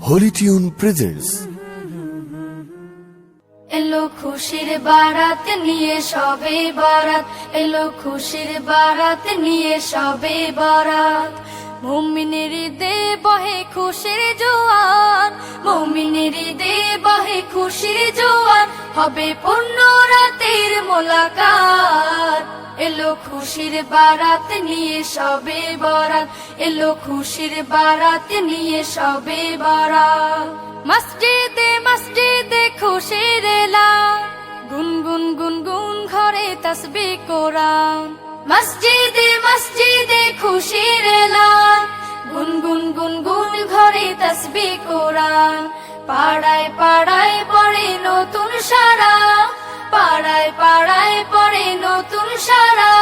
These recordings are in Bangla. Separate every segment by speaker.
Speaker 1: Holi tune presents.
Speaker 2: এলো খুশির বারাত নিয়ে সবে বারাত, এলো খুশির বারাত নিয়ে সবে বারাত। মুমিনের ঈদে বহে খুশির জোয়ার, মুমিনের ঈদে বহে খুশির জোয়ার, হবে পূর্ণ রাতের মোলাকাত। এলো খুশির বারাত নিয়ে সবে বারাত, এলো খুশির বারাত নিয়ে সবে বারাত। মসজিদে মসজিদে খুশির এলান, গুনগুন গুনগুন ঘরে তাসবিহ কোরআন। মসজিদে মসজিদে খুশির এলান, গুনগুন গুনগুন ঘরে তাসবিহ কোরআন। পাড়ায় পাড়ায় পড়ে নতুন সারা, পাড়ায় পাড়ায় পড়ে নতুন সারা।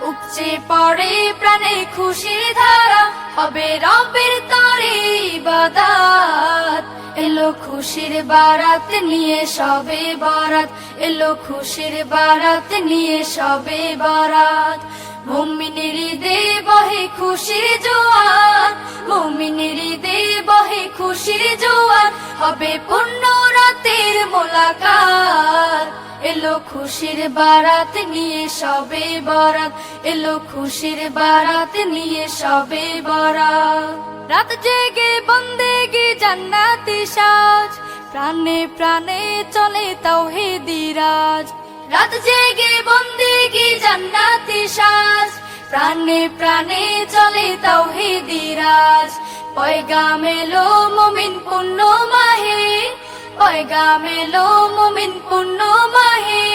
Speaker 2: উপচে পড়ে প্রাণে খুশির ধারা, হবে রবের তরে ইবাদত। এলো খুশির বারাত নিয়ে সবে বারাত, এলো খুশির বারাত নিয়ে সবে বারাত। মুমিনের ঈদে বহে খুশির জোয়ার, মুমিনের ঈদে বহে খুশির জোয়ার, হবে পূর্ণ রাতের মোলাকাত। এলো খুশির বারাত নিয়ে সবে বারাত, এলো খুশির বারাত নিয়ে সবে বারাত। রাত জেগে বন্দেগি জান্নাতি সাজ, প্রাণে প্রাণে চলে তাওহীদি রাজ। রাত জেগে বন্দেগি জান্নাতি সাজ, প্রাণে প্রাণে চলে তাওহীদি রাজ। পয়গাম এলো মুমিন পূর্ণ মাহে, পয়গাম এলো মুমিন পূর্ণ মাহে।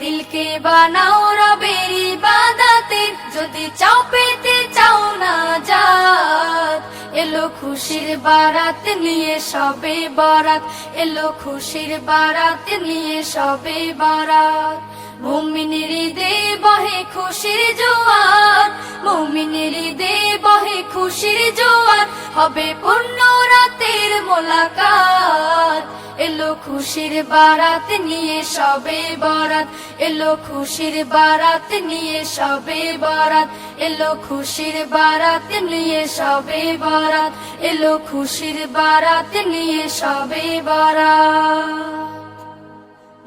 Speaker 2: দিলকে বানাও রবের ইবাদতে, যদি চাও পেতে চাও না জাত। এলো খুশির বারাত নিয়ে সবে বারাত, এলো খুশির বারাত নিয়ে সবে বারাত। মুমিনের ঈদে বহে খুশির জোয়ার, মুমিনের ঈদে বহে খুশির জোয়ার, হবে পূর্ণ রাতের মোলাকাত। এলো খুশির বারাত নিয়ে সবে বারাত, এলো খুশির বারাত নিয়ে সবে বারাত, এলো খুশির বারাত নিয়ে সবে বারাত, এলো খুশির বারাত নিয়ে সবে বারাত।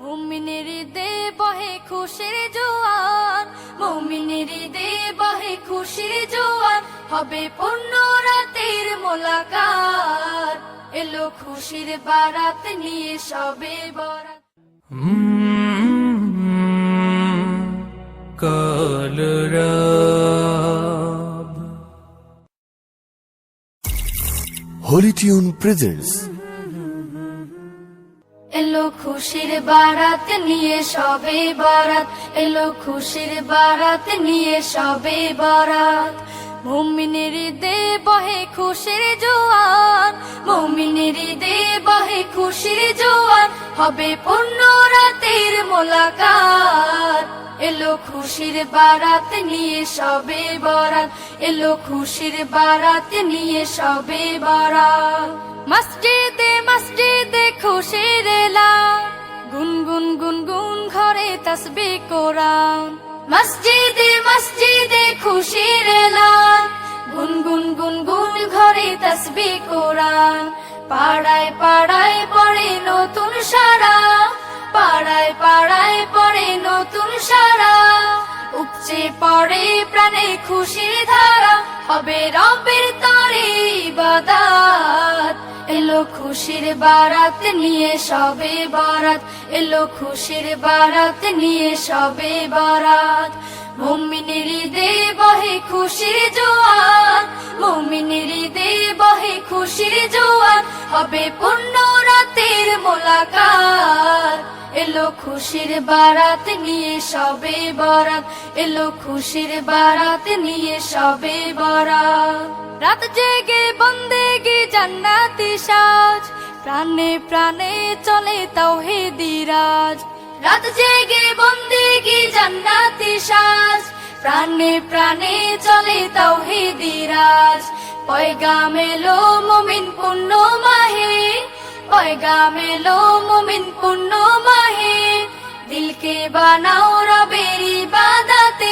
Speaker 2: মুমিনের ঈদে বহে খুশির জোয়ার, মুমিনের ঈদে বহে খুশির জোয়ার, হবে পূর্ণ রাতের মোলাকাত। এলো খুশির বারাত নিয়ে সবে বারাত।
Speaker 1: কলরব হোলি টিউন প্রেজেন্টস।
Speaker 2: এলো খুশির বারাত নিয়ে সবে বারাত, এলো খুশির বারাত নিয়ে সবে বারাত। মুমিনের ঈদে বহে খুশির জোয়ার, মুমিনের ঈদে বহে খুশির জোয়ার, হবে পূর্ণ রাতের মোলাকাত। এলো খুশির বারাত নিয়ে সবে বারাত, এলো খুশির বারাত নিয়ে সবে বারাত। মসজিদে মসজিদে খুশির এলান, গুনগুন গুনগুন ঘরে তাসবিহ কোরআন। মসজিদে মসজিদে খুশির এলান, গুনগুন গুনগুন ঘরে তাসবিহ কোরআন। পাড়ায় পাড়ায় পড়ে নতুন সারা, পাড়ায় পাড়ায় পড়ে নতুন সারা। উপচে পড়ে প্রাণে খুশির ধারা, হবে রবের তরে ইবাদত। এলো খুশির বারাত নিয়ে সবে বারাত, এলো খুশির বারাত নিয়ে সবে বারাত। মুমিনের ঈদে বহে খুশির জোয়ার, মুমিনের ঈদে বহে খুশির জোয়ার, হবে পূর্ণ রাতের মোলাকাত। এলো খুশির বারাত নিয়ে সবে বারাত, এলো খুশির বারাত নিয়ে সবে বারাত। রাত জেগে বন্দেগি জান্নাতি সাজ, প্রাণে প্রাণে চলে তাওহীদি রাজ। রাত জেগে বন্দেগি জান্নাতি সাজ, প্রাণে প্রাণে চলে তাওহীদি রাজ। পয়গাম এলো মুমিন পূর্ণ মাহে, পয়গাম এলো মুমিন পূর্ণ মাহে। দিলকে বানাও রবের ইবাদতে।